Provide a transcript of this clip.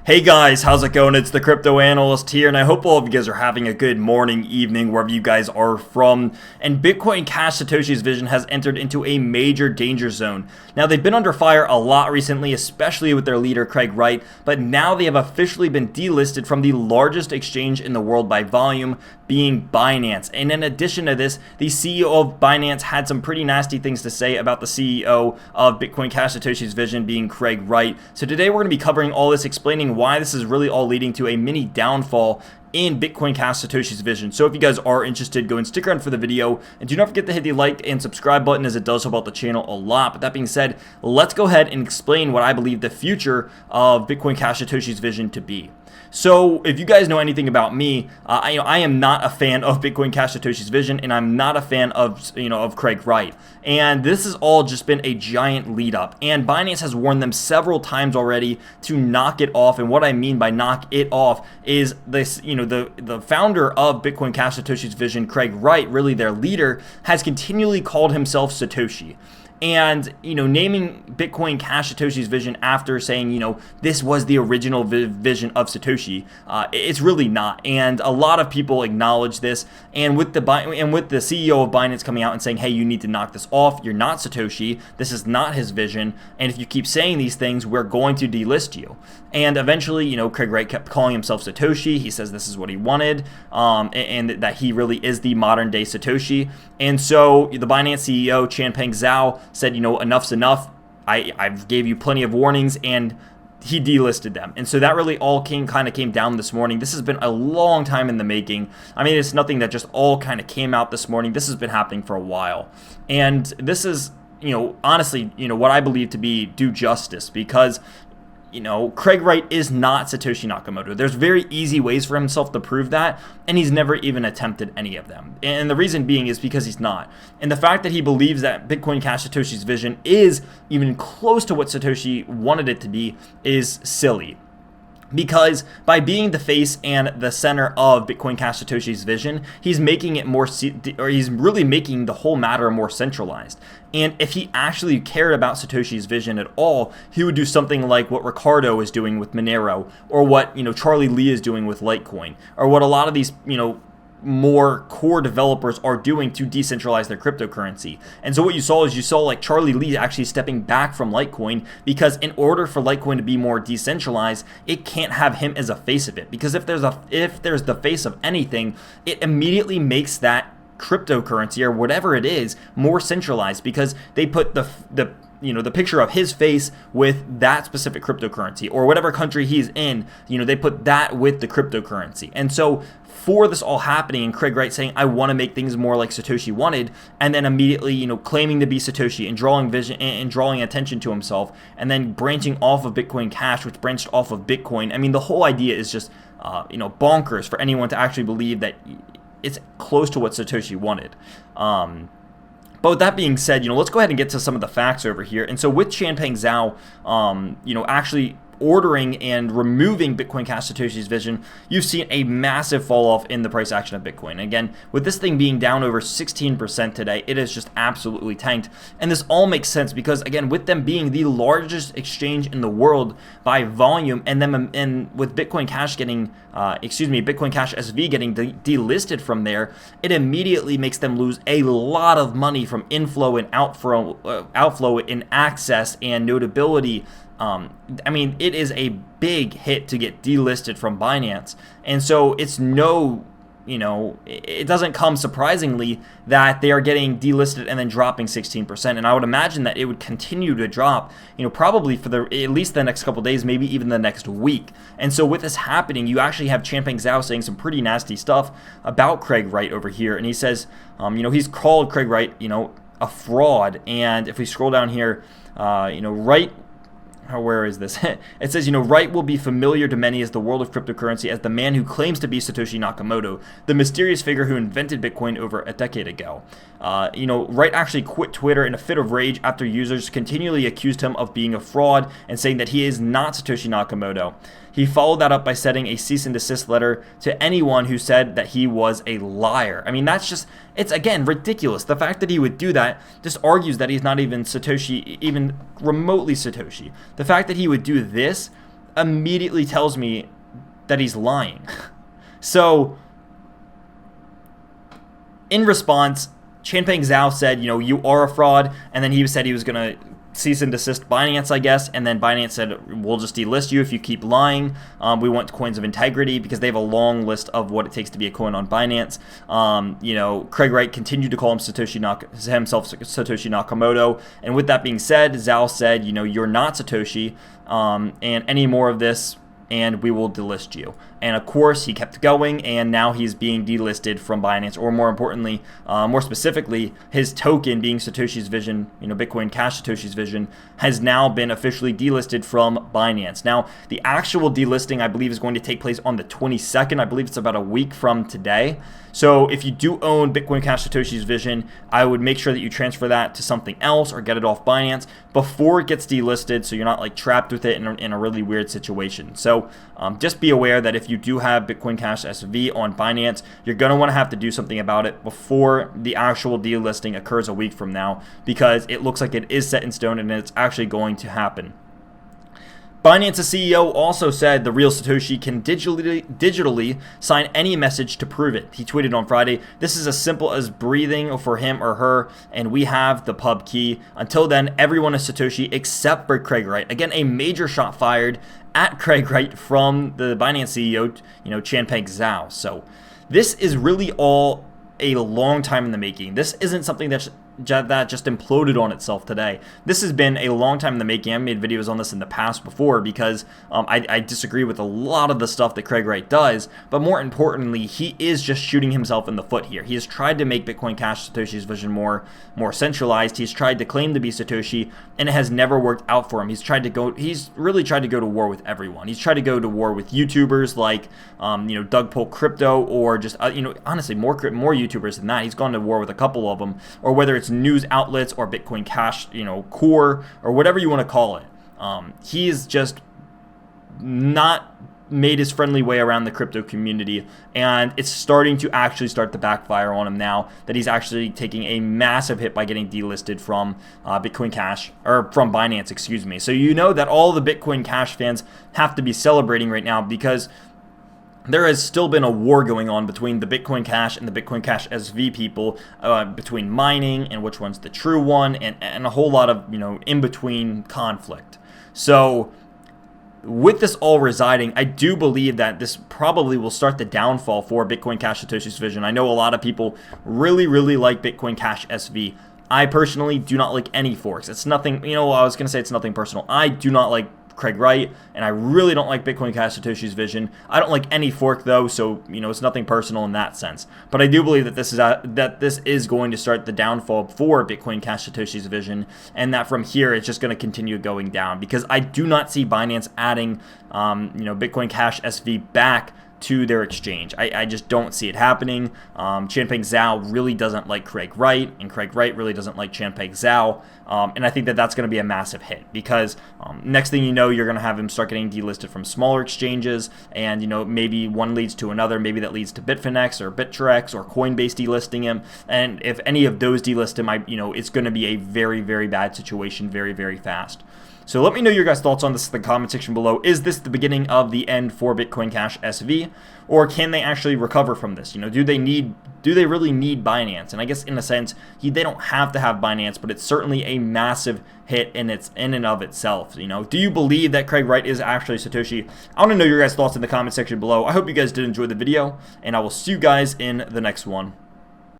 Hey guys, how's it going? It's the Crypto Analyst here, and I hope all of you guys are having a good morning, evening, wherever you guys are from. And Bitcoin Cash Satoshis Vision has entered into a major danger zone. Now, they've been under fire a lot recently, especially with their leader, Craig Wright, but now they have officially been delisted from the largest exchange in the world by volume, being Binance. And in addition to this, the CEO of Binance had some pretty nasty things to say about the CEO of Bitcoin Cash Satoshis Vision, being Craig Wright. So today we're going to be covering all this, explaining why this is really all leading to a mini downfall in Bitcoin Cash Satoshis Vision. So if you guys are interested, go and stick around for the video, and do not forget to hit the like and subscribe button, as it does help out the channel a lot. But that being said, let's go ahead and explain what I believe the future of Bitcoin Cash Satoshis Vision to be. So if you guys know anything about me, I am not a fan of Bitcoin Cash Satoshis Vision, and I'm not a fan of of Craig Wright. And this has all just been a giant lead up. And Binance has warned them several times already to knock it off. And what I mean by knock it off is this, the founder of Bitcoin Cash Satoshis Vision, Craig Wright, really their leader, has continually called himself Satoshi. And, naming Bitcoin Cash Satoshi's Vision after saying, this was the original vision of Satoshi, it's really not. And a lot of people acknowledge this. And with the CEO of Binance coming out and saying, hey, you need to knock this off. You're not Satoshi. This is not his vision. And if you keep saying these things, we're going to delist you. And eventually, Craig Wright kept calling himself Satoshi. He says this is what he wanted, and that he really is the modern day Satoshi. And so the Binance CEO, Changpeng Zhao, said, enough's enough. I've gave you plenty of warnings, and he delisted them. And so that really all came down this morning. This has been a long time in the making. I mean, it's nothing that just all kind of came out this morning. This has been happening for a while. And this is, honestly, what I believe to be due justice, because Craig Wright is not Satoshi Nakamoto. There's very easy ways for himself to prove that, and he's never even attempted any of them. And the reason being is because he's not. And the fact that he believes that Bitcoin Cash Satoshi's vision is even close to what Satoshi wanted it to be is silly. Because by being the face and the center of Bitcoin Cash Satoshi's vision, he's making it he's really making the whole matter more centralized. And if he actually cared about Satoshi's vision at all, he would do something like what Ricardo is doing with Monero, or what Charlie Lee is doing with Litecoin, or what a lot of these more core developers are doing to decentralize their cryptocurrency. And so what you saw like Charlie Lee actually stepping back from Litecoin, because in order for Litecoin to be more decentralized, it can't have him as a face of it, because if there's the face of anything, it immediately makes that cryptocurrency or whatever it is more centralized, because they put the picture of his face with that specific cryptocurrency, or whatever country he's in, they put that with the cryptocurrency. And so for this all happening, and Craig Wright saying, I want to make things more like Satoshi wanted, and then immediately, claiming to be Satoshi and drawing vision and drawing attention to himself, and then branching off of Bitcoin Cash, which branched off of Bitcoin. I mean, the whole idea is just, bonkers for anyone to actually believe that it's close to what Satoshi wanted. But with that being said, let's go ahead and get to some of the facts over here. And so with Changpeng Zhao, actually ordering and removing Bitcoin Cash Satoshi's vision, you've seen a massive fall off in the price action of Bitcoin. Again, with this thing being down over 16% today, it is just absolutely tanked. And this all makes sense because, again, with them being the largest exchange in the world by volume, and with Bitcoin Cash getting, Bitcoin Cash SV getting delisted from there, it immediately makes them lose a lot of money from inflow and outflow in access and notability. I mean, it is a big hit to get delisted from Binance. And so it's it doesn't come surprisingly that they are getting delisted and then dropping 16%. And I would imagine that it would continue to drop, probably for at least the next couple of days, maybe even the next week. And so with this happening, you actually have Changpeng Zhao saying some pretty nasty stuff about Craig Wright over here. And he says, he's called Craig Wright, a fraud. And if we scroll down here, Wright, where is this? It says, Wright will be familiar to many as the world of cryptocurrency as the man who claims to be Satoshi Nakamoto, the mysterious figure who invented Bitcoin over a decade ago. Wright actually quit Twitter in a fit of rage after users continually accused him of being a fraud and saying that he is not Satoshi Nakamoto. He followed that up by sending a cease and desist letter to anyone who said that he was a liar. I mean, it's again ridiculous. The fact that he would do that just argues that he's not even Satoshi, even remotely Satoshi. The fact that he would do this immediately tells me that he's lying. So in response, Changpeng Zhao said, you are a fraud, and then he said he was going to cease and desist Binance, I guess, and then Binance said, we'll just delist you if you keep lying. We want coins of integrity, because they have a long list of what it takes to be a coin on Binance. Craig Wright continued to call himself Satoshi Nakamoto, and with that being said, Zhao said, you're not Satoshi, and any more of this, and we will delist you. And of course, he kept going, and now he's being delisted from Binance, or more importantly, more specifically, his token being Satoshi's Vision, Bitcoin Cash Satoshi's Vision, has now been officially delisted from Binance. Now, the actual delisting, I believe, is going to take place on the 22nd. I believe it's about a week from today. So if you do own Bitcoin Cash Satoshi's Vision, I would make sure that you transfer that to something else or get it off Binance before it gets delisted, so you're not like trapped with it in a really weird situation. So just be aware that if you do have Bitcoin Cash SV on Binance, you're going to want to have to do something about it before the actual delisting occurs a week from now, because it looks like it is set in stone and it's actually going to happen. Binance's CEO also said the real Satoshi can digitally sign any message to prove it. He tweeted on Friday, "This is as simple as breathing for him or her, and we have the pub key. Until then, everyone is Satoshi except for Craig Wright." Again, a major shot fired at Craig Wright from the Binance CEO, Changpeng Zhao. So this is really all a long time in the making. This isn't something that just imploded on itself today. This has been a long time in the making. I've made videos on this in the past before, because I disagree with a lot of the stuff that Craig Wright does, but more importantly, he is just shooting himself in the foot here. He has tried to make Bitcoin Cash Satoshi's Vision more centralized. He's tried to claim to be Satoshi, and it has never worked out for him. He's really tried to go to war with everyone. He's tried to go to war with YouTubers like Doug Polk Crypto, or just honestly more YouTubers than that. He's gone to war with a couple of them, or whether it's news outlets or Bitcoin Cash, core, or whatever you want to call it. He is just not made his friendly way around the crypto community, and it's starting to backfire on him now that he's actually taking a massive hit by getting delisted from Bitcoin Cash, or from Binance, excuse me. So that all the Bitcoin Cash fans have to be celebrating right now, because there has still been a war going on between the Bitcoin Cash and the Bitcoin Cash SV people, between mining and which one's the true one, and a whole lot of in-between conflict. So with this all residing, I do believe that this probably will start the downfall for Bitcoin Cash Satoshi's Vision. I know a lot of people really, really like Bitcoin Cash SV. I personally do not like any forks. It's nothing, I was going to say it's nothing personal. I do not like Craig Wright, and I really don't like Bitcoin Cash Satoshi's Vision. I don't like any fork though, so it's nothing personal in that sense. But I do believe that this is going to start the downfall for Bitcoin Cash Satoshi's Vision, and that from here it's just going to continue going down, because I do not see Binance adding Bitcoin Cash SV back to their exchange. I just don't see it happening. Changpeng Zhao really doesn't like Craig Wright, and Craig Wright really doesn't like Changpeng Zhao, and I think that that's going to be a massive hit, because next thing you know, you're going to have him start getting delisted from smaller exchanges, and maybe one leads to another. Maybe that leads to Bitfinex or Bittrex or Coinbase delisting him, and if any of those delist him, it's going to be a very, very bad situation very, very fast. So let me know your guys' thoughts on this in the comment section below. Is this the beginning of the end for Bitcoin Cash SV, or can they actually recover from this? Do they really need Binance? And I guess in a sense, they don't have to have Binance, but it's certainly a massive hit in and of itself. Do you believe that Craig Wright is actually Satoshi? I want to know your guys' thoughts in the comment section below. I hope you guys did enjoy the video, and I will see you guys in the next one.